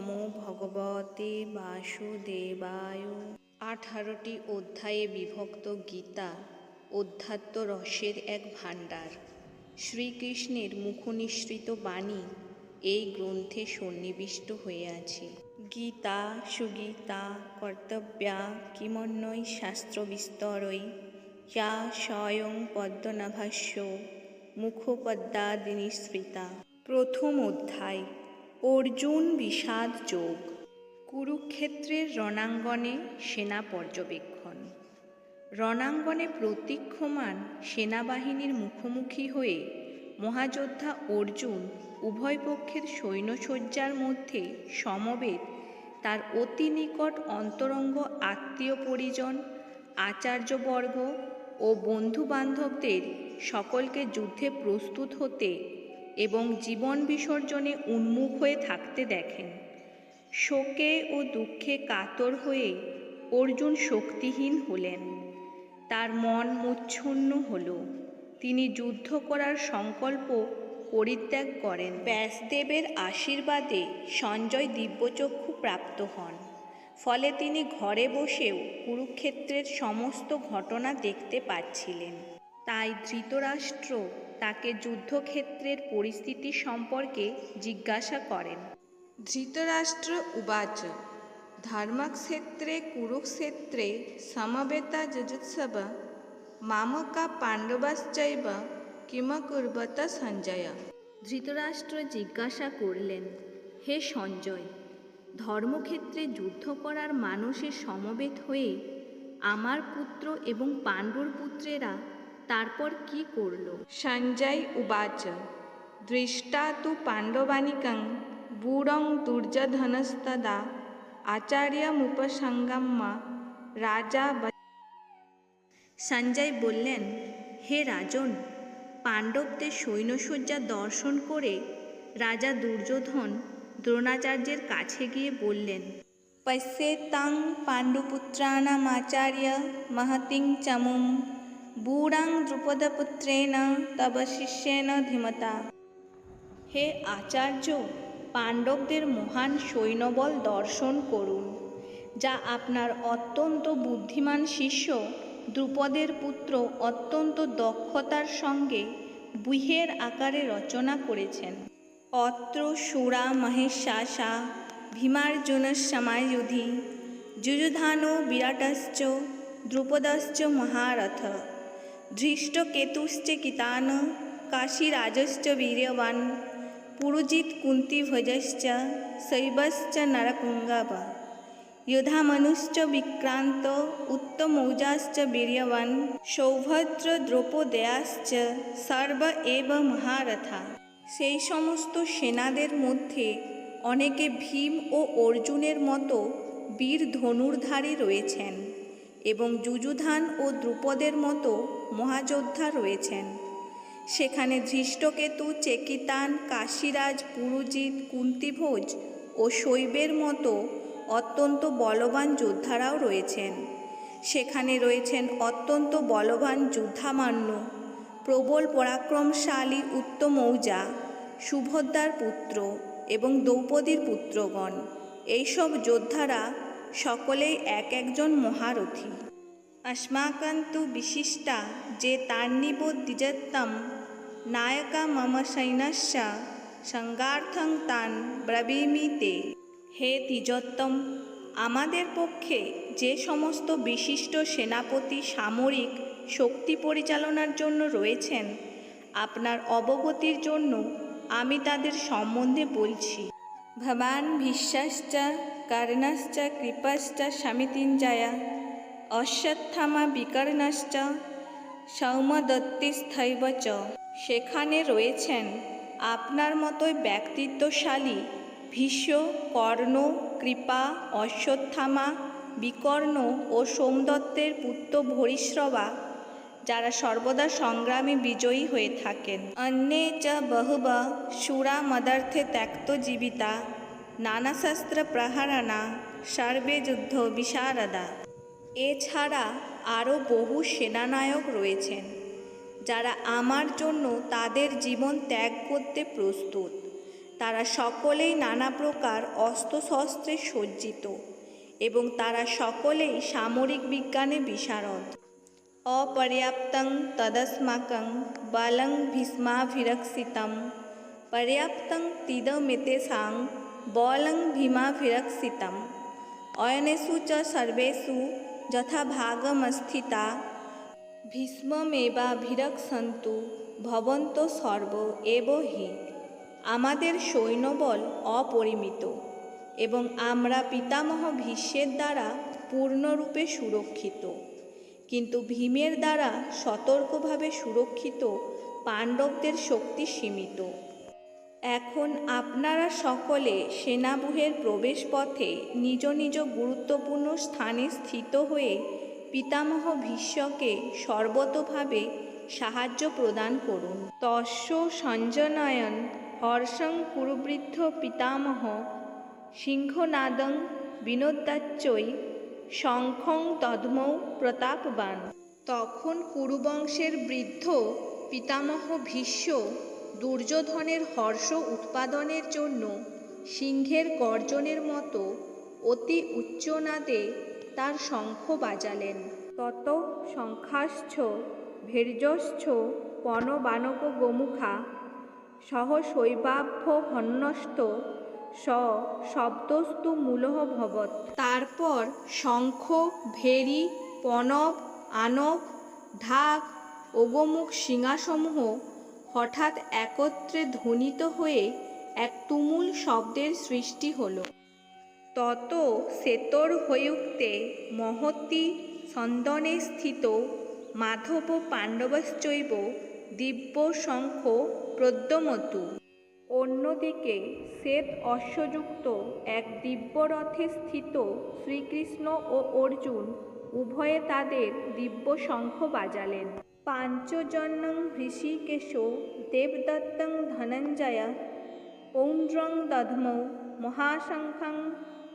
নমো ভগবতে বাসুদেবায়। 18টি অধ্যায়ে বিভক্ত গীতা অধ্যাত্ম রসের এক ভাণ্ডার। শ্রীকৃষ্ণের মুখনিসৃত বাণী এই গ্রন্থে সন্নিবিষ্ট হয়ে আছে। গীতা সুগীতা কর্তব্যা কিমন্যৈ শাস্ত্রবিস্তরৈ ইয়া স্বয়ং পদ্মনাভাস্য মুখপদ্মাদিনিঃসৃতা। প্রথম অধ্যায় অর্জুন বিষাদ যোগ। কুরুক্ষেত্রের রণাঙ্গনে সেনা পর্যবেক্ষণ। রণাঙ্গনে প্রতীক্ষমান সেনাবাহিনীর মুখোমুখি হয়ে মহাযোদ্ধা অর্জুন উভয় পক্ষের সৈন্যসজ্জার মধ্যে সমবেত তার অতি নিকট অন্তরঙ্গ আত্মীয় পরিজন, আচার্যবর্গ ও বন্ধুবান্ধবদের সকলকে যুদ্ধে প্রস্তুত হতে এবং জীবন বিসর্জনে উন্মুখ হয়ে থাকতে দেখেন। শোকে ও দুঃখে কাতর হয়ে অর্জুন শক্তিহীন হলেন। তার মন মুচ্ছন্ন হল। তিনি যুদ্ধ করার সংকল্প পরিত্যাগ করেন। ব্যাসদেবের আশীর্বাদে সঞ্জয় দিব্যচক্ষু প্রাপ্ত হন। ফলে তিনি ঘরে বসেও কুরুক্ষেত্রের সমস্ত ঘটনা দেখতে পাচ্ছিলেন। তাই ধৃতরাষ্ট্র তাকে যুদ্ধক্ষেত্রের পরিস্থিতি সম্পর্কে জিজ্ঞাসা করেন। ধৃতরাষ্ট্র উবাচ ধর্মক্ষেত্রে কুরুক্ষেত্রে সমবেতা যুযুৎসব মামকা পাণ্ডবাশ্চৈব কিমকুর্বত সঞ্জয়। ধৃতরাষ্ট্র জিজ্ঞাসা করলেন, হে সঞ্জয়, ধর্মক্ষেত্রে যুদ্ধ করার মানুষের সমবেত হয়ে আমার পুত্র এবং পাণ্ডুর পুত্রেরা তারপর কি করল? সঞ্জয় উবাচ দৃষ্টা তু পাণ্ডবানিকং ব্যূঢ়ং দুর্যোধনস্তদা আচার্যমুপসংগম্য রাজা। সঞ্জয় বললেন, হে রাজন, পাণ্ডবদের সৈন্যসজ্জা দর্শন করে রাজা দুর্যোধন দ্রোণাচার্যের কাছে গিয়ে বললেন, পশ্যেতাং পাণ্ডুপুত্রাণামাচার্য মহতিং চমুং ব্যূঢ়ং দ্রুপদপুত্রেণ তব শিষ্যেন ধীমতা। হে আচার্য, পাণ্ডবদের মহান সৈন্যবল দর্শন করুন, যা আপনার অত্যন্ত বুদ্ধিমান শিষ্য দ্রুপদের পুত্র অত্যন্ত দক্ষতার সঙ্গে ব্যূহের আকারে রচনা করেছেন। অত্র শূরা মহেশাসা ভীমার্জুনসমায়ুধি যুযুধানো বিরাটশ্চ দ্রুপদশ্চ মহারথ ধৃষ্টকেতুশ্চ কিতান কাশীরাজশ্চ বীর্যবান পুরুজিৎ কুন্তিভোজশ্চ শৈবশ্চ নরপুঙ্গব युधामनुश्च विक्रांत उत्तमौजाश्च वीर्यवान् सौभद्र দ্রৌপদেয়াশ্চ সর্ব এব মহারথা। সেই সমস্ত সেনাদের মধ্যে অনেকে ভীম ও অর্জুনের মতো বীর ধনুর্ধারী রয়েছেন এবং যুযুধান ও দ্রুপদের মতো মহাযোদ্ধা রয়েছেন। সেখানে ধৃষ্টকেতু, চেকিতান, কাশীরাজ, পুরুজিৎ, কুন্তিভোজ ও শৈবের মতো অত্যন্ত বলবান যোদ্ধারাও রয়েছেন। সেখানে রয়েছেন অত্যন্ত বলবান যুদ্ধামান্য, প্রবল পরাক্রমশালী উত্তমৌজা, সুভদ্রার পুত্র এবং দ্রৌপদীর পুত্রগণ। এইসব যোদ্ধারা সকলেই এক একজন মহারথী। अस्माकन्तु विशिष्टा जे तान्निव द्विजत्तं नायका मम सैन्यस्य संगार्थं तान् ब्रवीमि ते। হে দ্বিজোত্তম, আমাদের পক্ষে যে সমস্ত বিশিষ্ট সেনাপতি সামরিক শক্তি পরিচালনার জন্য রয়েছেন, আপনার অবগতির জন্য আমি তাদের সম্বন্ধে বলছি। ভবান ভীষ্মশ্চ কর্ণশ্চ কৃপশ্চ সমিতিঞ্জয় অশ্বত্থামা বিকর্ণশ্চ সৌমদত্তিস্থৈব চ। সেখানে রয়েছেন আপনার মতোই ব্যক্তিত্বশালী ভীষ্ম, কর্ণ, কৃপা, অশ্বত্থামা, বিকর্ণ ও সোমদত্তের পুত্র ভরিশ্রবা, যারা সর্বদা সংগ্রামে বিজয়ী হয়ে থাকেন। অন্যে চ বহুব শূরা মদর্থে ত্যক্ত জীবিতা নানাশস্ত্র প্রহরণা সর্বে যুদ্ধ বিশারদা। এছাড়া আরও বহু সেনানায়ক রয়েছেন, যারা আমার জন্য তাদের জীবন ত্যাগ করতে প্রস্তুত। তারা সকলেই নানা প্রকার অস্ত্রশস্ত্রে সজ্জিত এবং তারা সকলেই সামরিক বিজ্ঞানে বিশারদ। অপর্যাপ্তং তদস্মাকং বলং ভীষ্মাভিরক্ষিতম পর্যাপ্তং তিদমেতেষাং বলং ভীমাভিরক্ষিতম অয়নেষু চ সর্বেষু যথাভাগমস্থিতা ভীষ্মমেবাভিরক্ষন্তু ভবন্ত সর্ব এব হি। আমাদের সৈন্যবল অপরিমিত এবং আমরা পিতামহ ভীষ্মের দ্বারা পূর্ণরূপে সুরক্ষিত, কিন্তু ভীমের দ্বারা সতর্কভাবে সুরক্ষিত পাণ্ডবদের শক্তি সীমিত। এখন আপনারা সকলে সেনাব্যূহের প্রবেশপথে নিজ নিজ গুরুত্বপূর্ণ স্থানে স্থিত হয়ে পিতামহ ভীষ্মকে সর্বতোভাবে সাহায্য প্রদান করুন। তস্য সঞ্জনয়ন হর্ষং কুরুবৃদ্ধ পিতামহ সিংহনাদং বিনোদাচ্চৈ শঙ্খং দধ্মৌ প্রতাপবান। তখন কুরুবংশের বৃদ্ধ পিতামহ ভীষ্ম দুর্যোধনের হর্ষ উৎপাদনের জন্য সিংহের গর্জনের মতো অতি উচ্চনাদে তার শঙ্খ বাজালেন। তত শঙ্খাশ্চ ভৈর্যশ্চ পনবানক গোমুখা সহশৈবাভ্য হন্যস্ত স শব্দস্তু মূলঃ ভবৎ। তারপর শঙ্খ, ভেরি, পনব, আনব, ঢাক ও গোমুখ সিংহাসমূহ হঠাৎ একত্রে ধ্বনিত হয়ে এক তুমুল শব্দের সৃষ্টি হল। তত সেতর হয়ুক্তে মহতি সন্দনে স্থিত মাধব পাণ্ডবশ্চৈব দিব্য শঙ্খ প্রদ্যমতু। অন্যদিকে শ্বেত অশ্বযুক্ত এক দিব্য রথে স্থিত শ্রীকৃষ্ণ ও অর্জুন উভয়ে তাদের দিব্য শঙ্খ বাজালেন। পাঞ্চজন্যং হৃষীকেশ দেবদত্তং ধনঞ্জয় পৌণ্ড্রং দধ্মৌ মহাশঙ্খং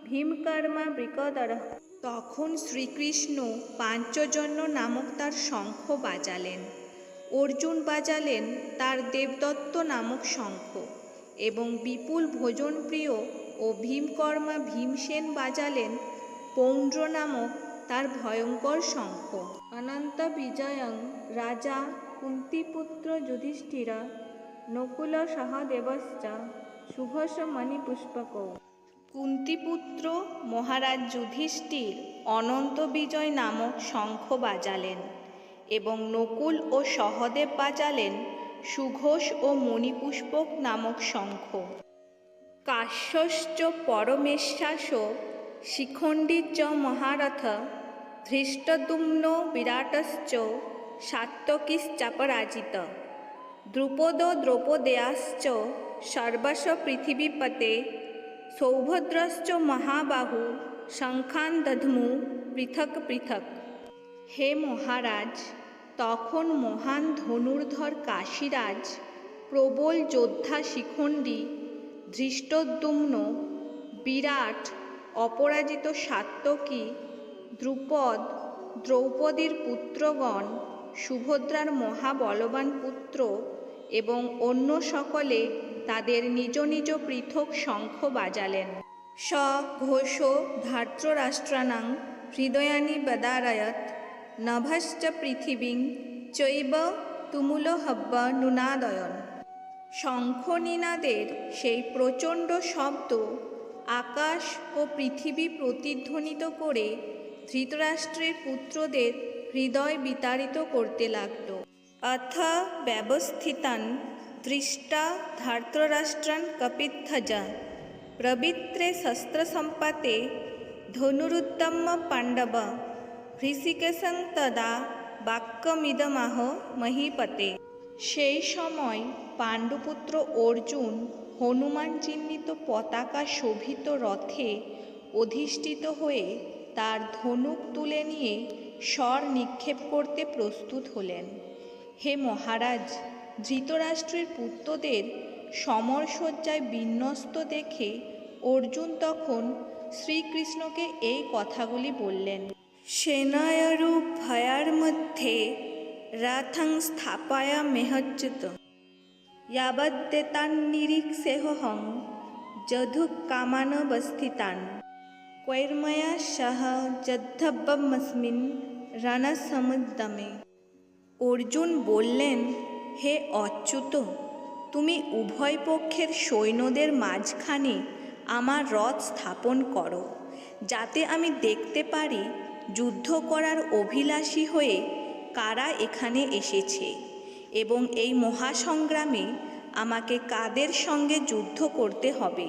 ভীমকর্মা বৃকোদরঃ। তখন শ্রীকৃষ্ণ পাঞ্চজন্য নামক তার শঙ্খ বাজালেন, অর্জুন বাজালেন তার দেবদত্ত নামক শঙ্খ এবং বিপুল ভোজনপ্রিয় ও ভীমকর্মা ভীমসেন বাজালেন পৌণ্ড্র নামক তার ভয়ঙ্কর শঙ্খ। অনন্ত বিজয়ং রাজা কুন্তিপুত্র যুধিষ্ঠির নকুল সহদেবশ্চ শুভস মণিপুষ্পকৌ। কুন্তিপুত্র মহারাজ যুধিষ্ঠির অনন্ত বিজয় নামক শঙ্খ বাজালেন এবং নকুল ও সহদেব বাজালেন সুঘোষ ও মণিপুষ্পক নামক শঙ্খ। কাশ্যশ্চ পরমেশ্বাস শিখণ্ডী চ মহারথ ধৃষ্টদ্যুম্ন বিরাটশ্চ সাত্যকীশ্চাপরাজিত দ্রুপদো দ্রৌপদেয়াশ্চ সর্বশ পৃথিবীপতে সৌভদ্রশ্চ মহাবাহু শঙ্খান দধ্মু পৃথক পৃথক। হে মহারাজ, তখন মহান ধনুর্ধর কাশীরাজ, প্রবল যোদ্ধা শিখণ্ডী, ধৃষ্টদ্যুম্ন, বিরাট, অপরাজিত সাত্যকী, দ্রুপদ, দ্রৌপদীর পুত্রগণ, সুভদ্রার মহাবলবান পুত্র এবং অন্য সকলে তাদের নিজ নিজ পৃথক শঙ্খ বাজালেন। স ঘোষ ধার্তরাষ্ট্রাণাং হৃদয়ানি বদারয়ৎ নভশ্চ পৃথিবীং চৈব তুমুলহব্য নুনাদয়ন। শঙ্খনিনাদের সেই প্রচণ্ড শব্দ আকাশ ও পৃথিবী প্রতিধ্বনিত করে ধৃতরাষ্ট্রের পুত্রদের হৃদয় বিতাড়িত করতে লাগল। অথ ব্যবস্থিতান দৃষ্টা ধার্তরাষ্ট্রান কপিধ্বজ প্রবৃত্রে শস্ত্রসম্পাতে ধনুরুদ্যম্য পাণ্ডব হৃষিকেশং তদা বাক্যমিদমাহ মহীপতে। সেই সময় পাণ্ডুপুত্র অর্জুন হনুমান চিহ্নিত পতাকা শোভিত রথে অধিষ্ঠিত হয়ে তার ধনুক তুলে নিয়ে স্বর নিক্ষেপ করতে প্রস্তুত হলেন। হে মহারাজ, ধৃতরাষ্ট্রের পুত্রদের সমরসজ্জায় বিন্যস্ত দেখে অর্জুন তখন শ্রীকৃষ্ণকে এই কথাগুলি বললেন। সেনায়রূপ ভয়ার মধ্যে রাথং স্থাপয়াম্যচ্যুত यावद्देतान्निरीक्षेऽहं जधुकामानवस्थितान् কৈর্ময়া সহ যদ্ধব্যমস্মিন রণসমুদ্যমে। অর্জুন বললেন, হে অচ্যুত, তুমি উভয় পক্ষের সৈন্যদের মাঝখানে আমার রথ স্থাপন করো, যাতে আমি দেখতে পারি যুদ্ধ করার অভিলাষী হয়ে কারা এখানে এসেছে এবং এই মহাসংগ্রামে আমাকে কাদের সঙ্গে যুদ্ধ করতে হবে।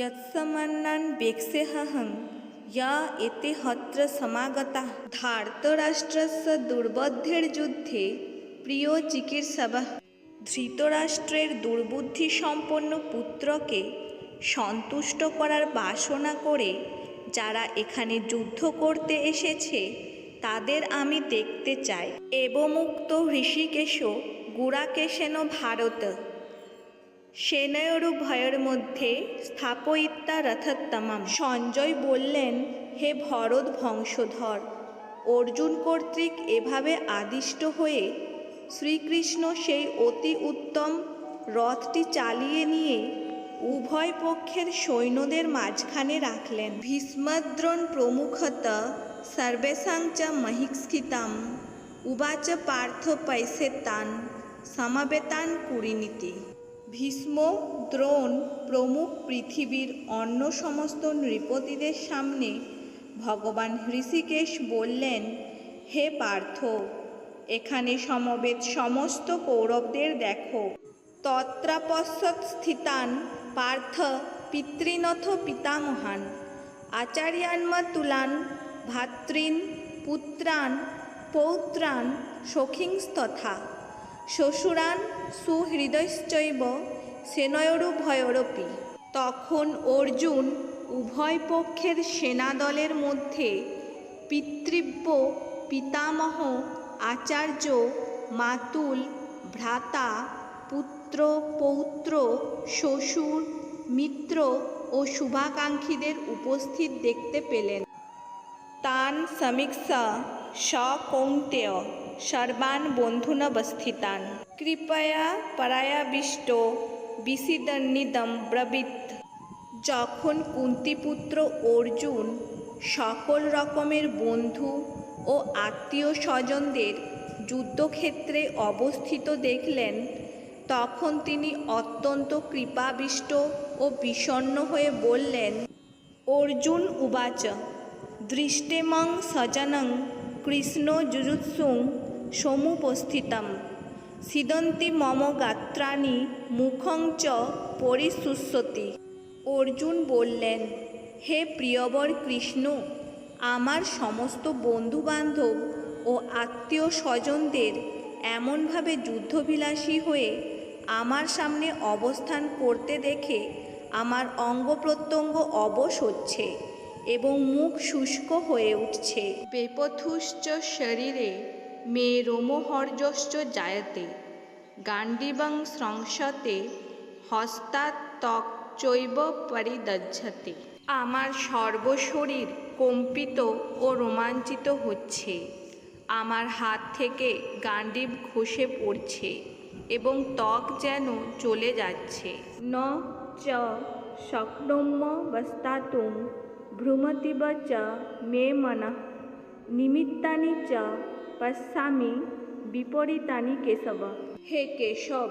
यत्समन्नान् वेक्षेऽहं या एते हत्र समागताः धार्तराष्ट्रस्य दुर्बुद्धेर्যুদ্ধে প্রিয় চিকিৎসবঃ। ধৃতরাষ্ট্রের দুর্বুদ্ধি সম্পন্ন পুত্রকে সন্তুষ্ট করার বাসনা করে যারা এখানে যুদ্ধ করতে এসেছে তাদের আমি দেখতে চাই। এবমুক্ত হৃষিকেশ গুড়াকেশেন ভারত সেনয়োরুভয়োর মধ্যে স্থাপয়িত্বা রথোত্তমম। সঞ্জয় বললেন, হে ভরত বংশধর, অর্জুন কর্তৃক এভাবে আদিষ্ট হয়ে শ্রীকৃষ্ণ সেই অতি উত্তম রথটি চালিয়ে নিয়ে উভয় পক্ষের সৈন্যদের মাঝখানে রাখলেন। ভীষ্মদ্রোণ প্রমুখত সর্বেষাং চ মহিষ্কৃতাম উবাচ পার্থ পৈশেতান সমবেতান কুরুনীতি। ভীষ্ম, দ্রোণ প্রমুখ পৃথিবীর অন্য সমস্ত নৃপতিদের সামনে ভগবান হৃষিকেশ বললেন, হে পার্থ, এখানে সমবেত সমস্ত কৌরবদের দেখো। তত্রাপশ্যৎ স্থিতান পার্থ পিতৃনথ পিতামহান আচার্যান্মতুলান ভ্রাতৃন পুত্রান পৌত্রান সখিংস্তথা শ্বশুরান সুহৃদশ্চৈব সেনয়োরুভয়োরপি। তখন অর্জুন উভয় পক্ষের সেনাদলের মধ্যে পিতৃব্য, পিতামহ, আচার্য, মাতুল, ভ্রাতা, পুত্র, পৌত্র, শ্বশুর, মিত্র ও শুভাকাঙ্ক্ষীদের উপস্থিত দেখতে পেলেন। তান সমীক্ষ্য স কৌন্তেয় সর্বান বন্ধূনবস্থিতান কৃপয়া পরায়াবিষ্ট বিসিদন্নিদম ব্রবীত। যখন কুন্তিপুত্র অর্জুন সকল রকমের বন্ধু ও আত্মীয় স্বজনদের যুদ্ধক্ষেত্রে অবস্থিত দেখলেন, তখন তিনি অত্যন্ত কৃপাবিষ্ট ও বিষণ্ণ হয়ে বললেন, অর্জুন উবাচ দৃষ্টেমং স্বজনং কৃষ্ণ যুযুৎসুং সমুপস্থিতম সিদন্তি মম গাত্রাণি মুখং চ পরিশুষ্যতি। অর্জুন বললেন, হে প্রিয়বর কৃষ্ণ, আমার সমস্ত বন্ধুবান্ধব ও আত্মীয় স্বজনদের এমনভাবে যুদ্ধবিলাসী হয়ে আমার সামনে অবস্থান করতে দেখে আমার অঙ্গ প্রত্যঙ্গ অবশ হচ্ছে এবং মুখ শুষ্ক হয়ে উঠছে। বেপথুশ্চ শরীরে মে রোমহর্যশ্চ জায়তে গাণ্ডীবং স্রংসতে হস্তাৎ ত্বক চৈব পরিদজ্জতে। আমার সর্বশরীর কম্পিত ও রোমাঞ্চিত হচ্ছে, আমার হাত থেকে গাণ্ডীব খসে পড়ছে এবং ত্বক যেন চলে যাচ্ছে। ন চ শক্নোম্য বস্তাতুম ভ্রূমতিব চ মে মনঃ নিমিত্তানি চ পশ্যামি বিপরীতানি কেশব। হে কেশব,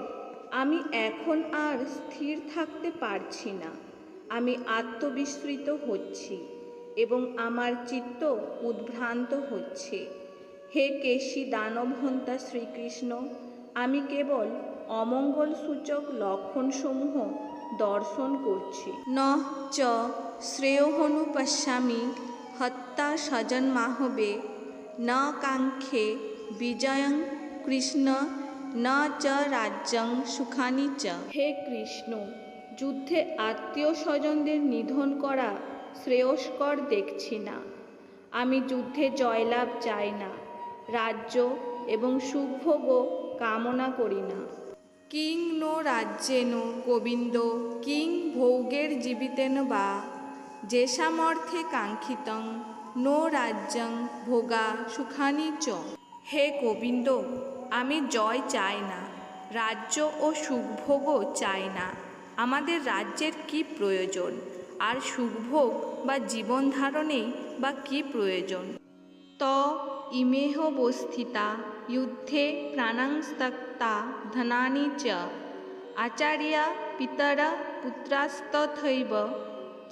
আমি এখন আর স্থির থাকতে পারছি না, আমি আত্মবিস্মৃত হচ্ছি এবং আমার চিত্ত উদ্ভ্রান্ত হচ্ছে। হে কেশী দানবহন্তা শ্রীকৃষ্ণ, আমি কেবল অমঙ্গলসূচক লক্ষণসমূহ দর্শন করছি। ন চ শ্রেয়োহনু পশ্যামি হত্যা স্বজন্মাহবে ন কাঙ্ক্ষে বিজয়ং কৃষ্ণ ন চ রাজ্যং সুখানি চ। হে কৃষ্ণ, যুদ্ধে আত্মীয় স্বজনদের নিধন করা শ্রেয়স্কর দেখছি না। আমি যুদ্ধে জয়লাভ চাই না, রাজ্য এবং সুখভোগও কামনা করি না। কিং নো রাজ্যেন গোবিন্দ কিং ভোগের জীবিতেন বা যেষামর্থে কাঙ্ক্ষিতং নো রাজ্যং ভোগা সুখানি চ। হে গোবিন্দ, আমি জয় চাই না, রাজ্য ও সুখভোগও চাই না। আমাদের রাজ্যের কি প্রয়োজন, আর সুখভোগ বা জীবন ধারণেই বা কি প্রয়োজন? ইমেহ বস্থিতা যুদ্ধে প্রাণাং ত্যক্তা ধনানি চ আচার্যা পিতরা পুত্রাস্তথৈব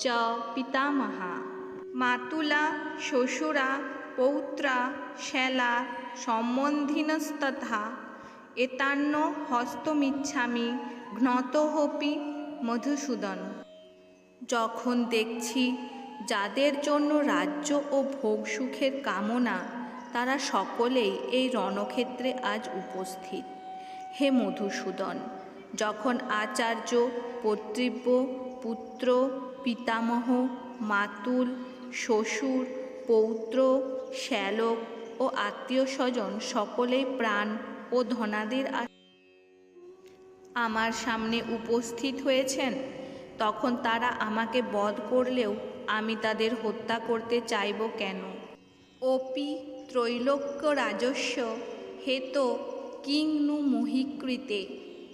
চ পিতামহা। মাতুলা শ্বশুরা পৌত্রা শ্যালা সম্বন্ধিনস্তথা এতান্ন হস্তমিচ্ছামি ঘ্নতোহপি মধুসূদন। যখন দেখছি যাদের জন্য রাজ্য ও ভোগ সুখের কামনা, তারা সকলেই এই রণক্ষেত্রে আজ উপস্থিত। হে মধুসূদন, যখন আচার্য, কর্তৃব্য, পুত্র, পিতামহ, মাতুল, শ্বশুর, পৌত্র, শ্যালক ও আত্মীয় স্বজন সকলেই প্রাণ ও ধনাদির আমার সামনে উপস্থিত হয়েছেন, তখন তারা আমাকে বধ করলেও আমি তাদের হত্যা করতে চাইব কেন? অপি ত্রৈলোক্য রাজস্ব হেত কিং নু মহীকৃতে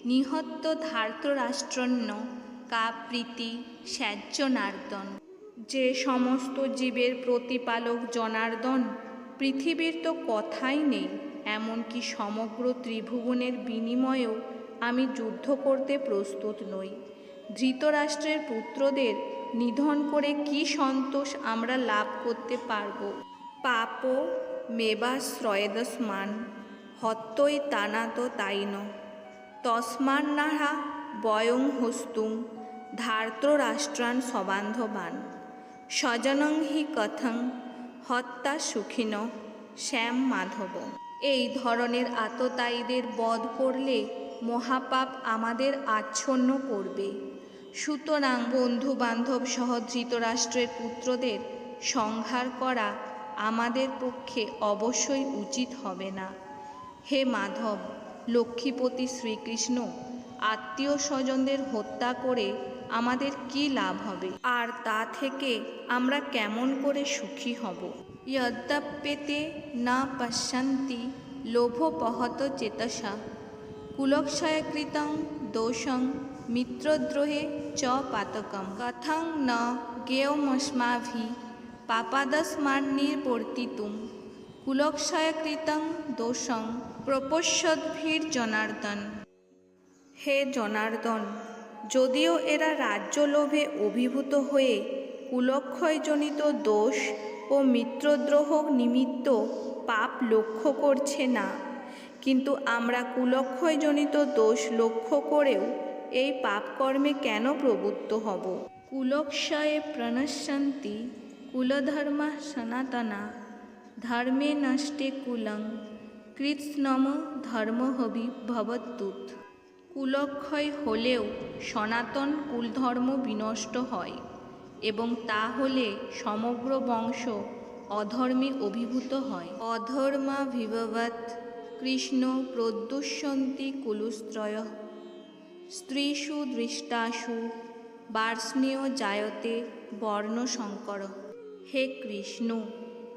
নিহত্য ধার্তরাষ্ট্রন্য কা প্রীতি স্যাজ্য নার্দন। যে সমস্ত জীবের প্রতিপালক জনার্দন, পৃথিবীর তো কথাই নেই, এমনকি সমগ্র ত্রিভুবনের বিনিময়েও আমি যুদ্ধ করতে প্রস্তুত নই। ধৃতরাষ্ট্রের পুত্রদের নিধন করে কি সন্তোষ আমরা লাভ করতে পারব? পাপ মেবাশ্রয়েদস্মান হত্যই তানাত তাইন তস্মান্নাহা বয়ং হস্তুং ধার্তরাষ্ট্রান সবান্ধবান স্বজনং হি কথং হত্যা সুখিন শ্যাম মাধব। এই ধরনের আততায়ীদের বধ করলে মহাপাপ আমাদের আচ্ছন্ন করবে। সুতরাং বন্ধু বান্ধব সহ ধৃতরাষ্ট্রের পুত্রদের সংহার করা আমাদের পক্ষে অবশ্যই উচিত হবে না। হে মাধব, লক্ষ্মীপতি শ্রীকৃষ্ণ, আত্মীয় স্বজনদের হত্যা করে আমাদের কি লাভ হবে, আর তা থেকে আমরা কেমন করে সুখী হব? যদ্যপ্যেতে না পশ্যন্তি লোভোপহত চেতসা কুলক্ষয়কৃতং দোষং মিত্রদ্রোহে চ পাতকম কথং ন জ্ঞেয়মস্মাভিঃ পাপাদস্মান্নিবর্তিতুম কুলক্ষয়কৃতং দোষং প্রপশ্যদ্ভির্জনার্দন। হে জনার্দন, যদিও এরা রাজ্যলোভে অভিভূত হয়ে কুলক্ষয়জনিত দোষ ও মিত্রদ্রোহ নিমিত্ত পাপ লক্ষ্য করছে না, কিন্তু আমরা কুলক্ষয়জনিত দোষ লক্ষ্য করেও এই পাপকর্মে কেন প্রবৃত্ত হব? কুলক্ষয়ে প্রণশ্যন্তি কুলধর্মা সনাতনা ধর্মে নষ্টে কুলং কৃৎস্নম ধর্মহবি ভবত্যুত। কুলক্ষয় হলেও সনাতন কুলধর্ম বিনষ্ট হয়, এবং তা হলে সমগ্র বংশ অধর্মে অভিভূত হয়। অধর্মাভিভবাৎ কৃষ্ণ প্রদ্যুষ্যন্তি কুলুস্ত্রয়ঃ স্ত্রীষু দৃষ্টাসু বার্ষ্ণেয় জায়তে বর্ণসংকর। হে কৃষ্ণ,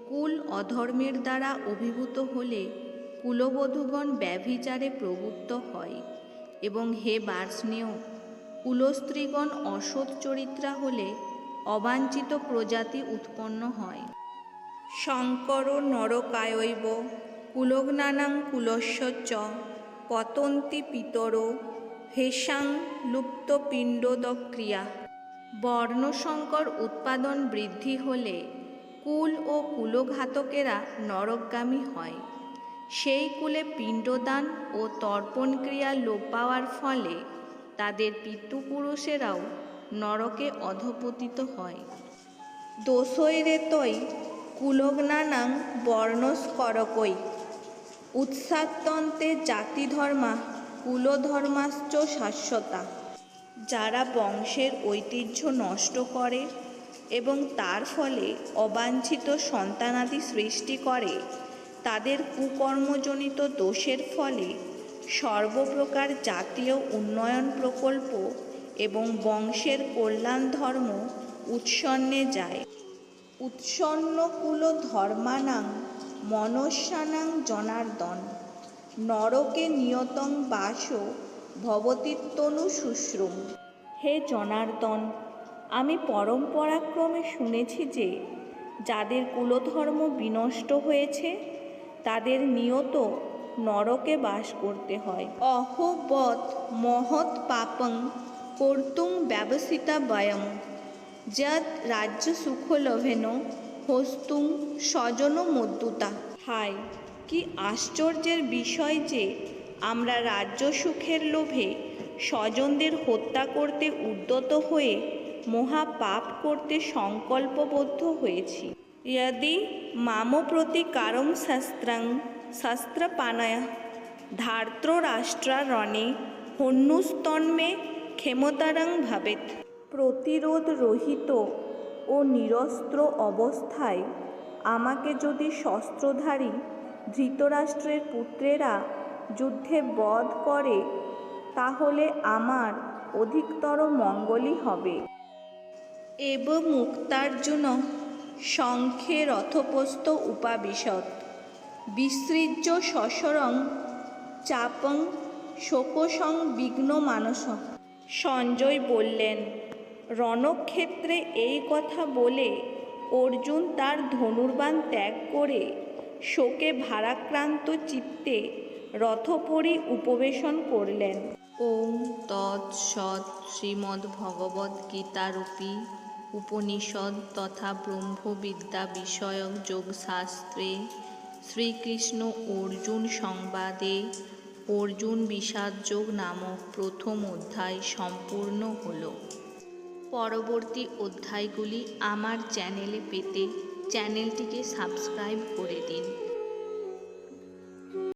কুল অধর্মের দ্বারা অভিভূত হলে কুলবধূগণ ব্যভিচারে প্রবৃত্ত হয়, এবং হে বার্ষ্ণেয়, কুলস্ত্রীগণ অসৎ চরিত্রা হলে অবাঞ্ছিত প্রজাতি উৎপন্ন হয়। শঙ্কর নরকায়ৈব কুলঘ্নানাং কুলস্য চ পতন্তি পিতরো হেষাং লুপ্তপিণ্ডোদক্রিয়া। বর্ণসংকর উৎপাদন বৃদ্ধি হলে কুল ও কুলঘাতকেরা নরকগামী হয়। সেই কুলে পিণ্ডদান ও তর্পণ ক্রিয়া লোপ পাওয়ার ফলে তাদের পিতৃপুরুষেরাও নরকে অধঃপতিত হয়। দোষৈরেতৈ কুলঘ্নানাং বর্ণস্করকৈ উৎসাত্তন্তে জাতিধর্মা কুলধর্মাশ্চ শাশ্বতা। যারা বংশের ঐতিহ্য নষ্ট করে এবং তার ফলে অবাঞ্ছিত সন্তানাদি সৃষ্টি করে, তাদের কুকর্মজনিত দোষের ফলে সর্বপ্রকার জাতীয় উন্নয়ন প্রকল্প এবং বংশের কল্যাণ ধর্ম উৎসন্নে যায়। উৎসন্ন কুল ধর্মানাং মনস্যানাং জনার্দন নরকে নিয়তং বাসো ভবতীত্তনু শুশ্রুম। হে জনার্দন, আমি পরম্পরাক্রমে শুনেছি যে যাদের কুলধর্ম বিনষ্ট হয়েছে তাদের নিয়ত নরকে বাস করতে হয়। অহোবৎ মহৎ পাপং কর্তুং ব্যবসিতা বয়ম যৎ রাজ্য সুখলোভেন হস্তুং স্বজন মদ্যুতা। হায়, কি আশ্চর্যের বিষয় যে আমরা রাজ্য সুখের লোভে স্বজনদের হত্যা করতে উদ্যত হয়ে মহা পাপ করতে সংকল্পবদ্ধ হয়েছি। यदि মাম প্রতি কারং শাস্ত্রাং শাস্ত্রপানয় ধার্তরাষ্ট্রারণে হন্যুস্তন্মে ক্ষমতারং ভবেৎ। প্রতিরোধ রহিত ও নিরস্ত্র অবস্থায় আমাকে যদি শস্ত্রধারী ধৃতরাষ্ট্রের পুত্রেরা যুদ্ধে বধ করে তাহলে আমার অধিকতর মঙ্গলই হবে। এব মুক্তার্জুন শঙ্খে রথোপস্থ উপাবিশৎ বিসৃজ্য সশরং চাপং শোকসং বিঘ্ন মানস। সঞ্জয় বললেন, রণক্ষেত্রে এই কথা বলে অর্জুন তার ধনুর্বাণ ত্যাগ করে শোকে ভারাক্রান্ত চিত্তে রথোপরি উপবেশন করলেন। ওম তৎসৎ। শ্রীমদ্ভগবদ্গীতারূপী উপনিষদ তথা ব্রহ্মবিদ্যা বিষয়ক যোগশাস্ত্রে শ্রীকৃষ্ণ অর্জুন সংবাদে অর্জুন বিষাদযোগ নামক প্রথম অধ্যায় সম্পূর্ণ হল। পরবর্তী অধ্যায়গুলি আমার চ্যানেলে পেতে চ্যানেলটিকে সাবস্ক্রাইব করে দিন।